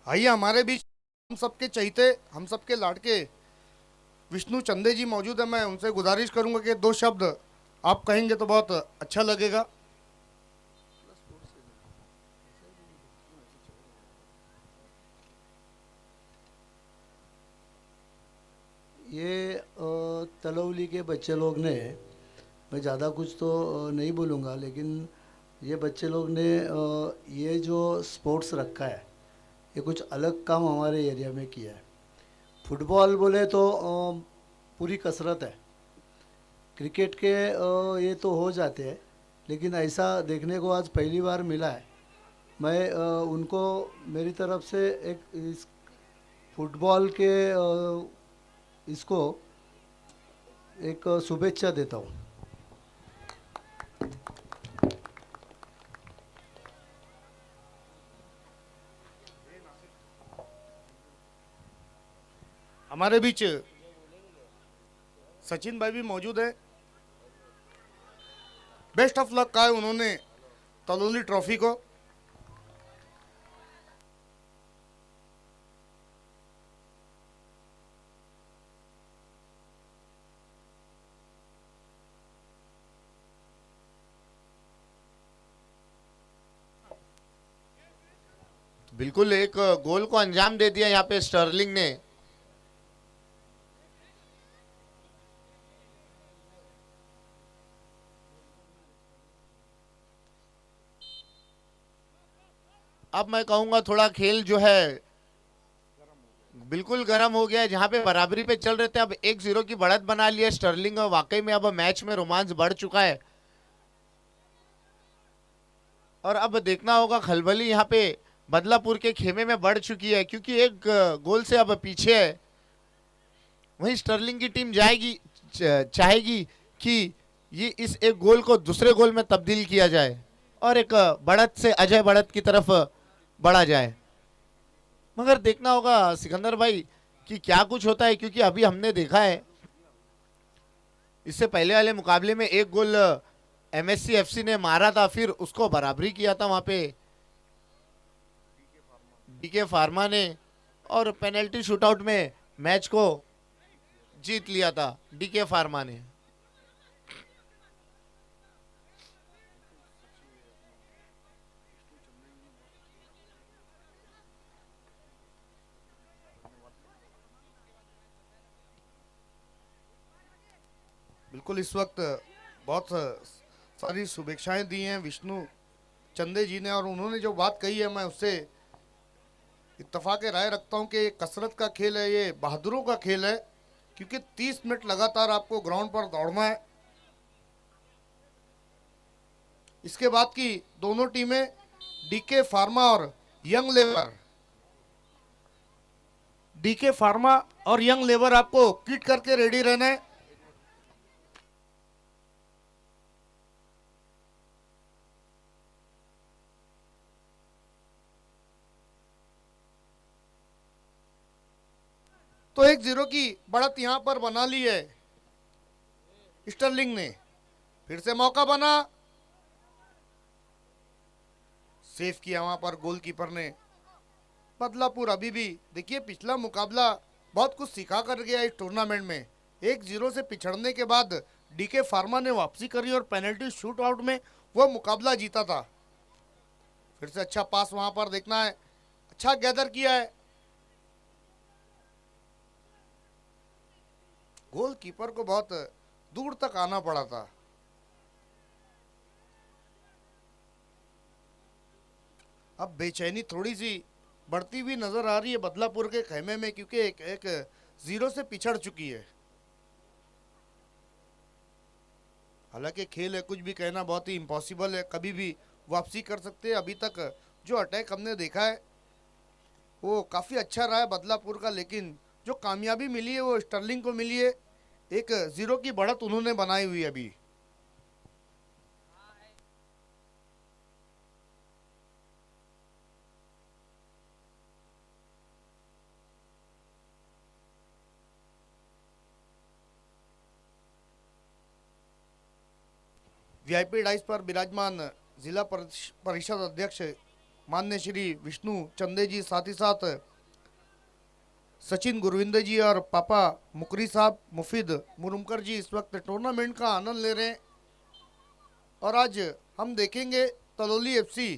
आइए हमारे बीच हम सबके चहीते, हम सबके लाडके विष्णु चंदे जी मौजूद है। मैं उनसे गुजारिश करूंगा कि दो शब्द आप कहेंगे तो बहुत अच्छा लगेगा। ये तलौली के बच्चे लोग ने, मैं ज़्यादा कुछ तो नहीं बोलूँगा, लेकिन ये बच्चे लोग ने ये जो स्पोर्ट्स रखा है, ये कुछ अलग काम हमारे एरिया में किया है। फुटबॉल बोले तो पूरी कसरत है, क्रिकेट के ये तो हो जाते हैं, लेकिन ऐसा देखने को आज पहली बार मिला है। मैं उनको मेरी तरफ से एक इस फुटबॉल के इसको एक शुभेच्छा देता हूँ। हमारे बीच सचिन भाई भी मौजूद है। बेस्ट ऑफ लक कहा है उन्होंने तलौली ट्रॉफी को। बिल्कुल एक गोल को अंजाम दे दिया यहाँ पे स्टर्लिंग ने। अब मैं कहूंगा थोड़ा खेल जो है बिल्कुल गर्म हो गया है, जहां पे बराबरी पे चल रहे थे अब 1-0 की बढ़त बना ली है स्टर्लिंग, और वाकई में अब मैच में रोमांच बढ़ चुका है। और अब देखना होगा खलबली यहाँ पे बदलापुर के खेमे में बढ़ चुकी है, क्योंकि एक गोल से अब पीछे है। वहीं स्टर्लिंग की टीम चाहेगी कि ये इस एक गोल को दूसरे गोल में तब्दील किया जाए और एक बढ़त से अजय बढ़त की तरफ बढ़ा जाए। मगर देखना होगा सिकंदर भाई कि क्या कुछ होता है, क्योंकि अभी हमने देखा है इससे पहले वाले मुकाबले में एक गोल एमएससी एफसी ने मारा था, फिर उसको बराबरी किया था वहां पे डीके फार्मा ने, और पेनल्टी शूटआउट में मैच को जीत लिया था डीके फार्मा ने। बिल्कुल इस वक्त बहुत सारी शुभेच्छाएं दी हैं विष्णु चंदे जी ने, और उन्होंने जो बात कही है मैं उससे इत्तेफाक राय रखता हूं कि ये कसरत का खेल है, ये बहादुरों का खेल है, क्योंकि 30 मिनट लगातार आपको ग्राउंड पर दौड़ना है। इसके बाद की दोनों टीमें डीके फार्मा और यंग लेबर, डीके फार्मा और यंग लेबर आपको किट करके रेडी रहना है। तो 1-0 की बढ़त यहां पर बना ली है स्टर्लिंग ने। फिर से मौका बना, सेव किया वहां पर गोलकीपर ने। बदलापुर अभी भी देखिए पिछला मुकाबला बहुत कुछ सिखा कर गया इस टूर्नामेंट में। 1-0 से पिछड़ने के बाद डीके फार्मा ने वापसी करी और पेनल्टी शूट आउट में वो मुकाबला जीता था। फिर से अच्छा पास वहां पर देखना है, अच्छा गैदर किया है। गोलकीपर को बहुत दूर तक आना पड़ा था। अब बेचैनी थोड़ी सी बढ़ती हुई नजर आ रही है बदलापुर के खेमे में, क्योंकि एक 0 से पिछड़ चुकी है। हालांकि खेल है, कुछ भी कहना बहुत ही इम्पॉसिबल है, कभी भी वापसी कर सकते हैं। अभी तक जो अटैक हमने देखा है वो काफ़ी अच्छा रहा है बदलापुर का, लेकिन जो कामयाबी मिली है वो स्टर्लिंग को मिली है। 1-0 की बढ़त उन्होंने बनाई हुई है अभी। वीआईपी डाइस पर विराजमान जिला परिषद अध्यक्ष माननीय श्री विष्णु चंदे जी, साथ ही साथ सचिन गुरविंदर जी और पापा मुकरी साहब, मुफीद मुरुमकर जी इस वक्त टूर्नामेंट का आनंद ले रहे हैं। और आज हम देखेंगे तलोली एफसी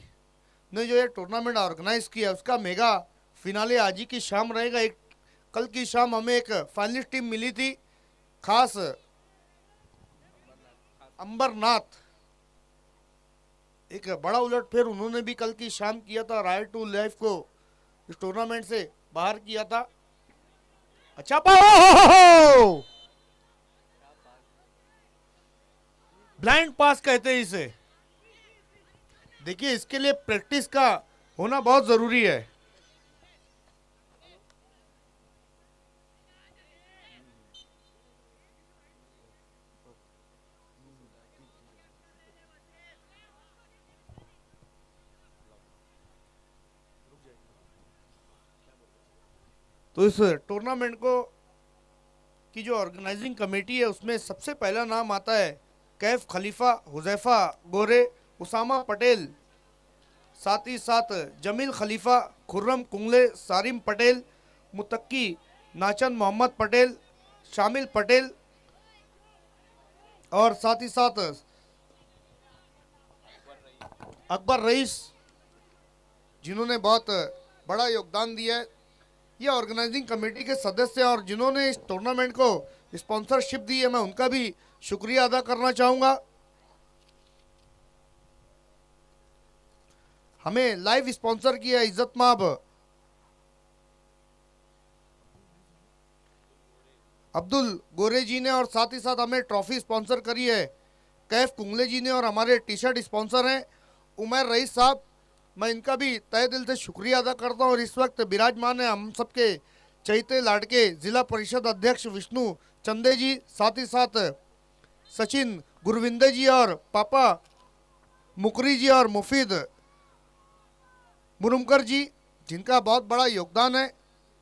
ने जो ये टूर्नामेंट ऑर्गेनाइज किया उसका मेगा फिनाले आज ही की शाम रहेगा। एक कल की शाम हमें एक फाइनलिस्ट टीम मिली थी, खास अंबरनाथ, एक बड़ा उलटफेर उन्होंने भी कल की शाम किया था, राय टू लाइफ को इस टूर्नामेंट से बाहर किया था। अच्छा पास, ब्लाइंड पास कहते हैं इसे। देखिए इसके लिए प्रैक्टिस का होना बहुत जरूरी है। तो इस टूर्नामेंट को की जो ऑर्गेनाइजिंग कमेटी है उसमें सबसे पहला नाम आता है कैफ खलीफा, हुजैफा गोरे, उसामा पटेल, साथ ही साथ जमील खलीफा, खुर्रम कुंगले, सारिम पटेल, मुतक्की नाचन मोहम्मद पटेल, शामिल पटेल और साथ ही साथ अकबर रईस, जिन्होंने बहुत बड़ा योगदान दिया है। ये ऑर्गेनाइजिंग कमेटी के सदस्य और जिन्होंने इस टूर्नामेंट को स्पॉन्सरशिप दी है, मैं उनका भी शुक्रिया अदा करना चाहूंगा। हमें लाइव स्पॉन्सर किया इज्जतमाब अब्दुल गोरे जी ने, और साथ ही साथ हमें ट्रॉफी स्पॉन्सर करी है कैफ कुंगले जी ने, और हमारे टी शर्ट स्पॉन्सर हैं उमर रईस साहब, मैं इनका भी तहे दिल से शुक्रिया अदा करता हूँ। और इस वक्त विराजमान है हम सबके चैते लाडके जिला परिषद अध्यक्ष विष्णु चंदे जी, साथ ही साथ सचिन गुरविंदे जी और पापा मुकरी जी और मुफीद मुरुमकर जी, जिनका बहुत बड़ा योगदान है।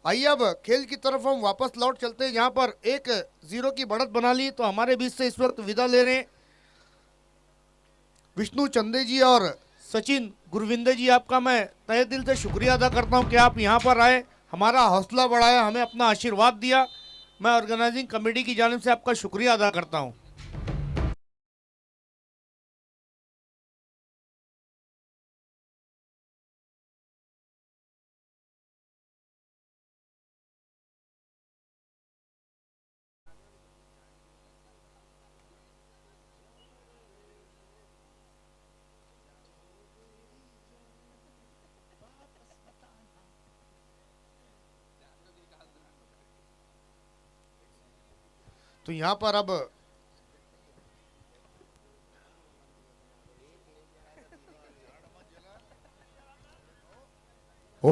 आइए अब खेल की तरफ हम वापस लौट चलते हैं। यहाँ पर 1-0 की बढ़त बना ली, तो हमारे बीच से इस वक्त विदा ले रहे हैं विष्णु चंदे जी और सचिन गुरविंदे जी। आपका मैं तहे दिल से शुक्रिया अदा करता हूं कि आप यहां पर आए, हमारा हौसला बढ़ाया, हमें अपना आशीर्वाद दिया। मैं ऑर्गेनाइजिंग कमेटी की जानिब से आपका शुक्रिया अदा करता हूं। तो यहां पर अब ओ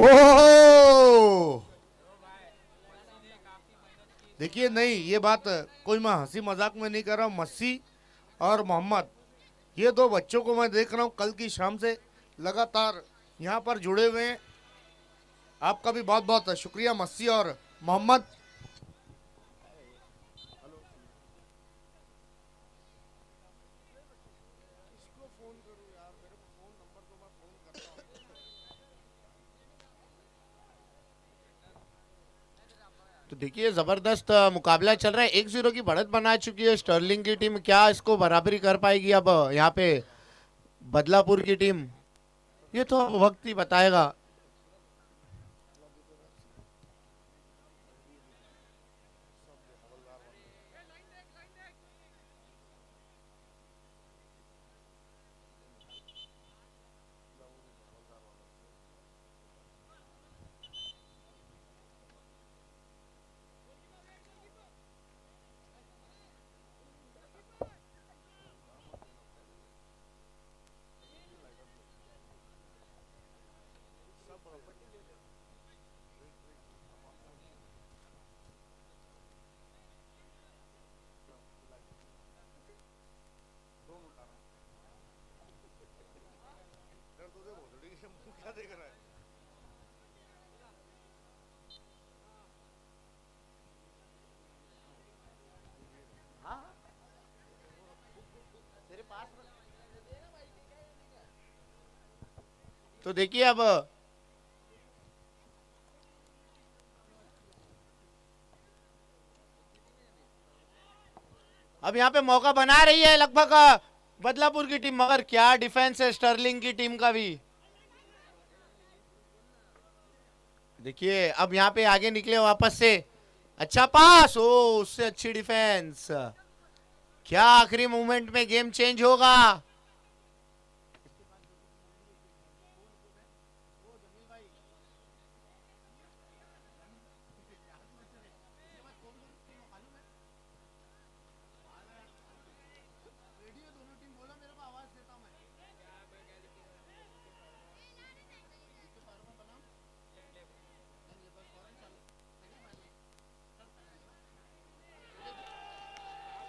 देखिए, नहीं, ये बात कोई मैं हंसी मजाक में नहीं कर रहा हूँ। मस्सी और मोहम्मद, ये दो बच्चों को मैं देख रहा हूँ कल की शाम से लगातार यहाँ पर जुड़े हुए हैं। आपका भी बहुत बहुत शुक्रिया मस्सी और मोहम्मद। तो देखिए जबरदस्त मुकाबला चल रहा है, 1-0 की बढ़त बना चुकी है स्टर्लिंग की टीम। क्या इसको बराबरी कर पाएगी अब यहाँ पे बदलापुर की टीम, ये तो अब वक्त ही बताएगा। तो देखिए अब यहाँ पे मौका बना रही है लगभग बदलापुर की टीम, मगर क्या डिफेंस है स्टर्लिंग की टीम का भी। देखिए अब यहाँ पे आगे निकले वापस से, अच्छा पास, ओ उससे अच्छी डिफेंस। क्या आखिरी मोमेंट में गेम चेंज होगा।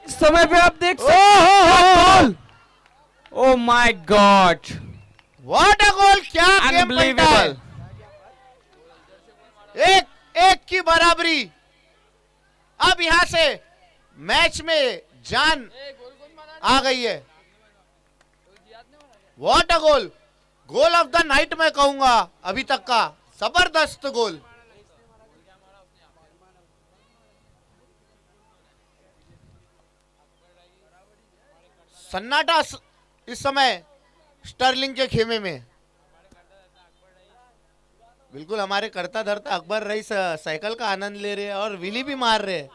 इस समय पे आप देख सकते हैं, oh my God, what a goal, क्या गेम पलटा है। अनबिलीवेबल। एक एक की बराबरी। अब यहां से मैच में जान आ गई है। What a goal, goal of the night मैं कहूंगा अभी तक का, जबरदस्त गोल। सन्नाटा इस समय स्टर्लिंग के खेमे में। बिल्कुल हमारे करता धरता अकबर रईस साइकिल का आनंद ले रहे हैं और विली भी मार रहे हैं।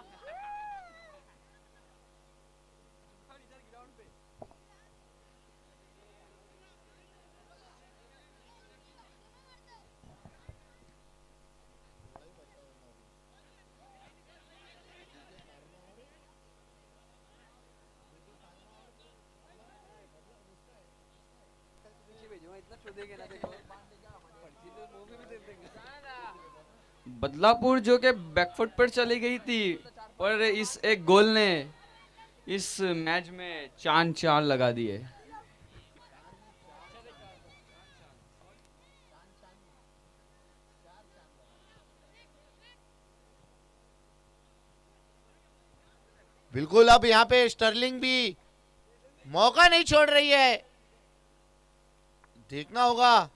बदलापुर जो के बैकफुट पर चली गई थी, पर इस एक गोल ने इस मैच में चांद चार लगा दिए। बिल्कुल, अब यहाँ पे स्टर्लिंग भी मौका नहीं छोड़ रही है। देखना होगा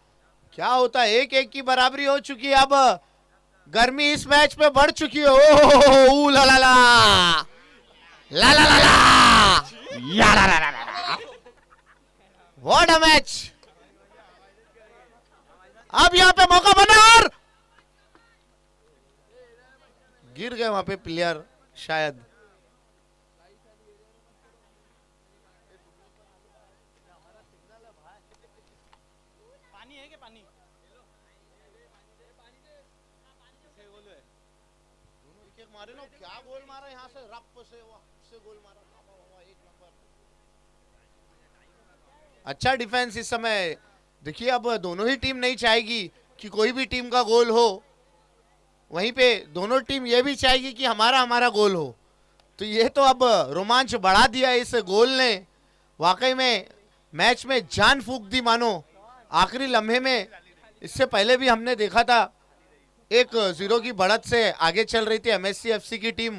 क्या होता है। 1-1 की बराबरी हो चुकी है। अब गर्मी इस मैच पे बढ़ चुकी है। ओ ला ला ला ला ला ला ला या ला ला ला ला, व्हाट अ मैच। अब यहाँ पे मौका बना और गिर गए वहां पे प्लेयर शायद। क्या गोल मारा यहाँ से, रप से गोल मारा। एक नंबर, अच्छा डिफेंस इस समय। देखिए अब दोनों ही टीम नहीं चाहेगी कि कोई भी टीम का गोल हो, वहीं पे दोनों टीम ये भी चाहेगी कि हमारा गोल हो। तो ये तो अब रोमांच बढ़ा दिया इस गोल ने। वाकई में मैच में जान फूंक दी मानो। आखिरी लम्हे में, इससे पहले भी हमने देखा था 1-0 की बढ़त से आगे चल रही थी एमएससी एफसी की टीम,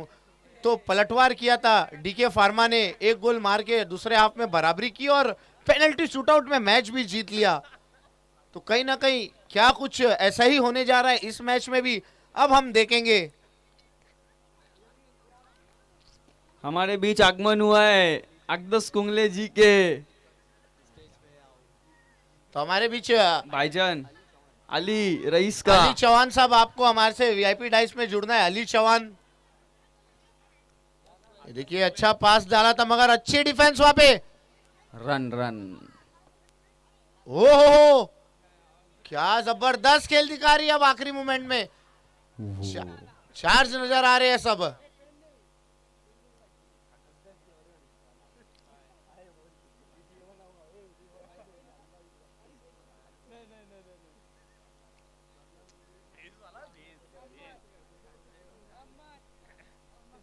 तो पलटवार किया था डीके फार्मा ने। एक गोल मार के दूसरे हाफ में बराबरी की और पेनल्टी शूटआउट में मैच भी जीत लिया। तो कहीं ना कहीं क्या कुछ ऐसा ही होने जा रहा है इस मैच में भी, अब हम देखेंगे। हमारे बीच आगमन हुआ है अकदस कुंगले जी के। तो हमारे बीच भाईजान अली रईस का। अली चौहान साहब, आपको हमारे से वीआईपी डाइस में जुड़ना है। अली चौहान, देखिए अच्छा पास डाला था मगर अच्छी डिफेंस वहां पे। रन ओहो, क्या जबरदस्त खेल दिखा रही है अब आखिरी मोमेंट में। चार्ज नजर आ रहे हैं सब।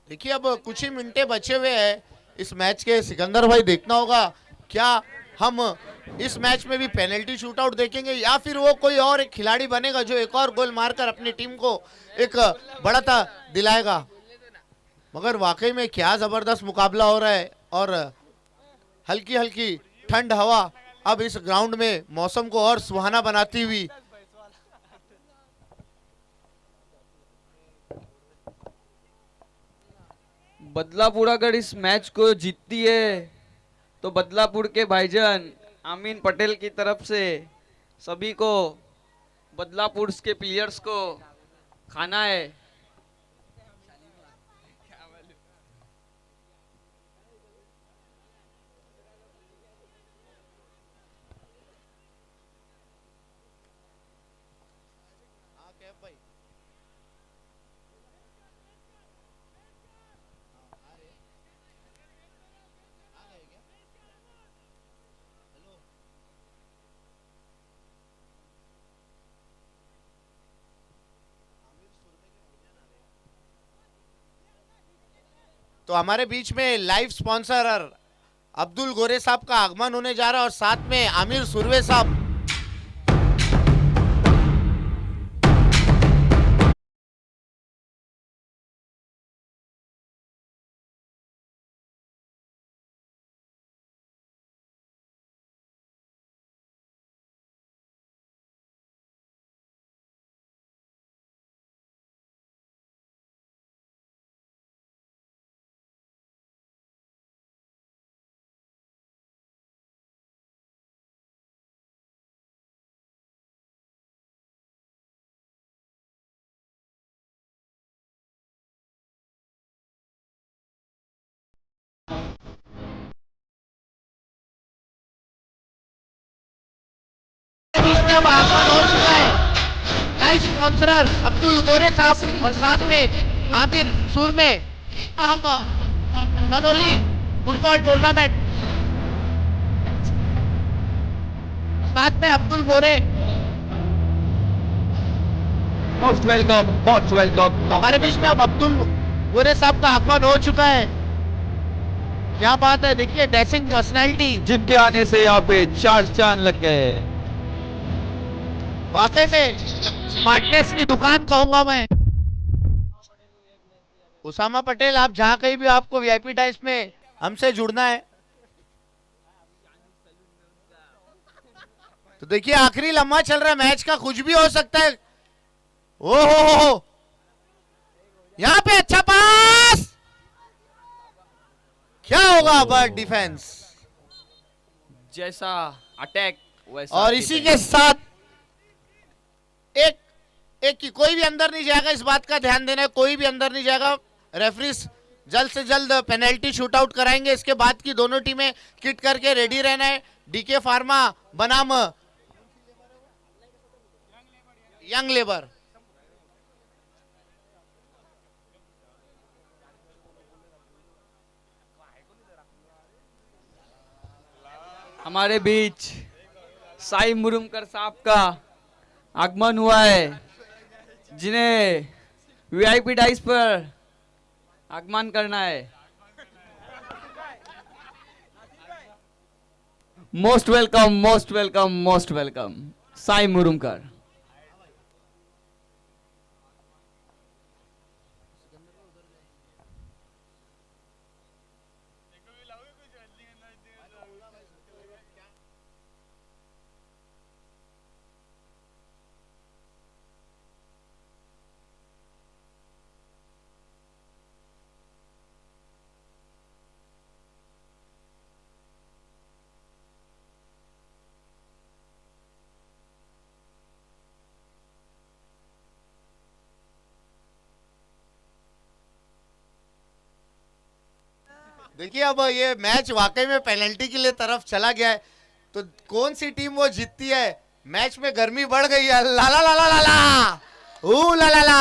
देखिए अब कुछ ही मिनटे बचे हुए हैं इस मैच के। सिकंदर भाई, देखना होगा क्या हम इस मैच में भी पेनल्टी शूटआउट देखेंगे या फिर वो कोई और एक खिलाड़ी बनेगा जो एक और गोल मारकर अपनी टीम को एक बढ़त दिलाएगा। मगर वाकई में क्या जबरदस्त मुकाबला हो रहा है और हल्की हल्की ठंड हवा अब इस ग्राउंड में मौसम को और सुहाना बनाती हुई। बदलापुर अगर इस मैच को जीतती है तो बदलापुर के भाईजान आमीन पटेल की तरफ से सभी को, बदलापुर के प्लेयर्स को खाना है। तो हमारे बीच में लाइव स्पॉन्सर अब्दुल गोरे साहब का आगमन होने जा रहा है और साथ में आमिर सुरवे साहब। अब आगमन हो चुका है लाइव स्पॉन्सर अब्दुल गोरे साहब और साथ में आमिर सुरवे। हम नदौली फुटबॉल टूर्नामेंट बाद में अब्दुल बोरे। Most welcome. हमारे बीच में अब अब्दुल बोरे साहब का आगमन हो चुका है। क्या बात है, देखिए ड्रेसिंग पर्सनैलिटी, जिनके आने से यहाँ पे चार चांद लग गए। वाकई में स्मार्टनेस की दुकान कहूंगा मैं। उसामा पटेल, आप जहां कहीं भी आपको वीआईपी टाइम्स में हमसे जुड़ना है तो देखिए आखिरी लम्हा चल रहा है मैच का, कुछ भी हो सकता है। ओ हो, यहां पे अच्छा पास, क्या होगा बट डिफेंस। जैसा अटैक वैसा और इसी के साथ एक एक की कोई भी अंदर नहीं जाएगा, इस बात का ध्यान देना है, कोई भी अंदर नहीं जाएगा। रेफरीज जल्द से जल्द पेनल्टी शूट आउट कराएंगे। इसके बाद की दोनों टीमें किट करके रेडी रहना है। डीके फार्मा बनाम यंग लेबर। हमारे बीच साई मुरुमकर साहब का आगमन हुआ है, जिन्हें वीआईपी डाइस पर आगमन करना है। Most welcome Sai Murumkar. देखिए अब ये मैच वाकई में पेनल्टी के लिए तरफ चला गया है, तो कौन सी टीम वो जीतती है। मैच में गर्मी बढ़ गई है। ला ला ला ला ला ला, ऊ ला ला ला।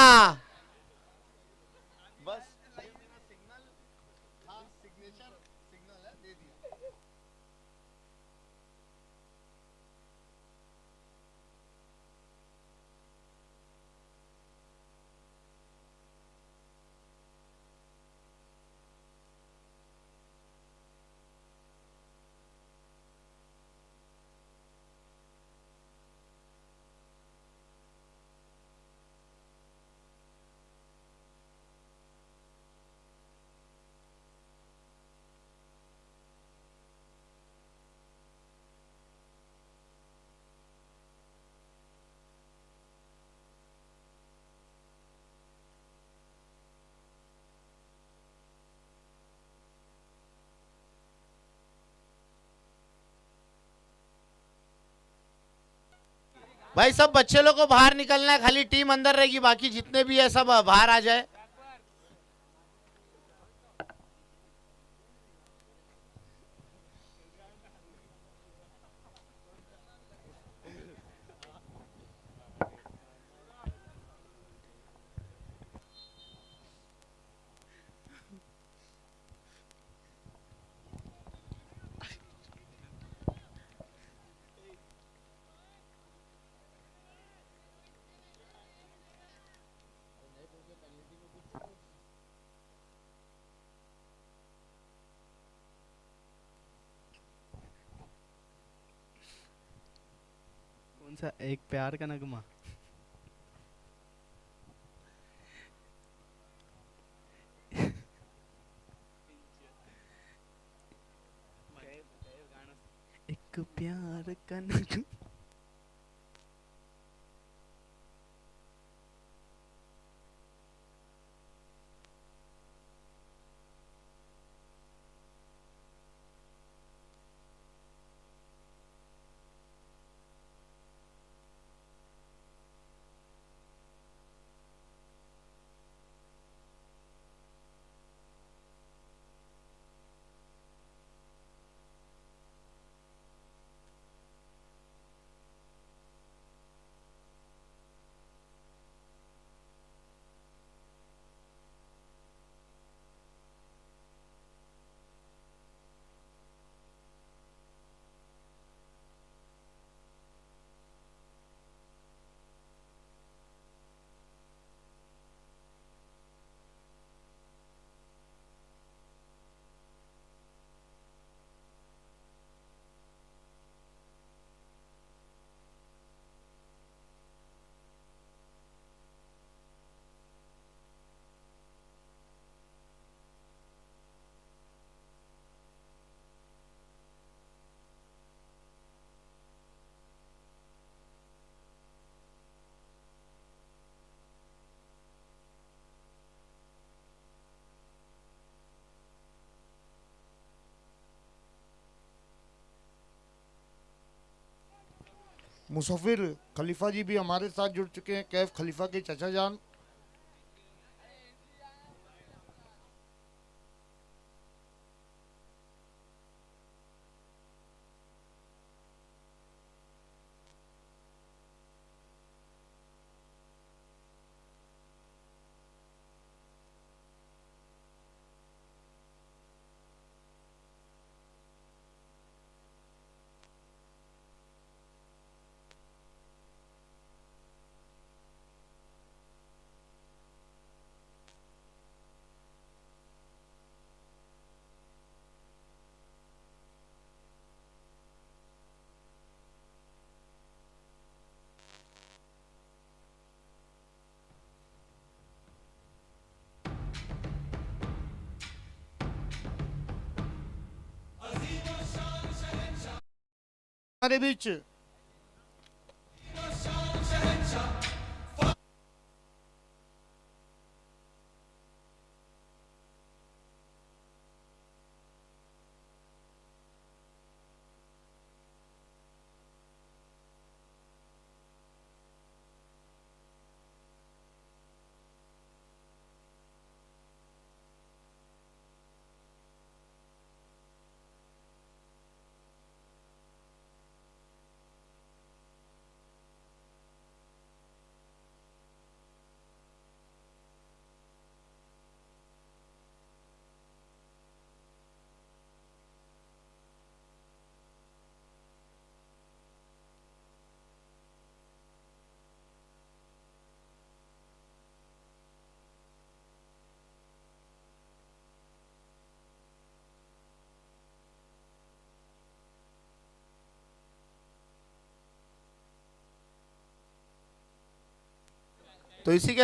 भाई सब बच्चे लोग को बाहर निकलना है, खाली टीम अंदर रहेगी, बाकी जितने भी है सब बाहर आ जाए। कौन सा? एक प्यार का नगमा। एक प्यार का नगमा। मुसफिर खलीफा जी भी हमारे साथ जुड़ चुके हैं, कैफ खलीफा के चचा जान। हमारे बीच तो इसी के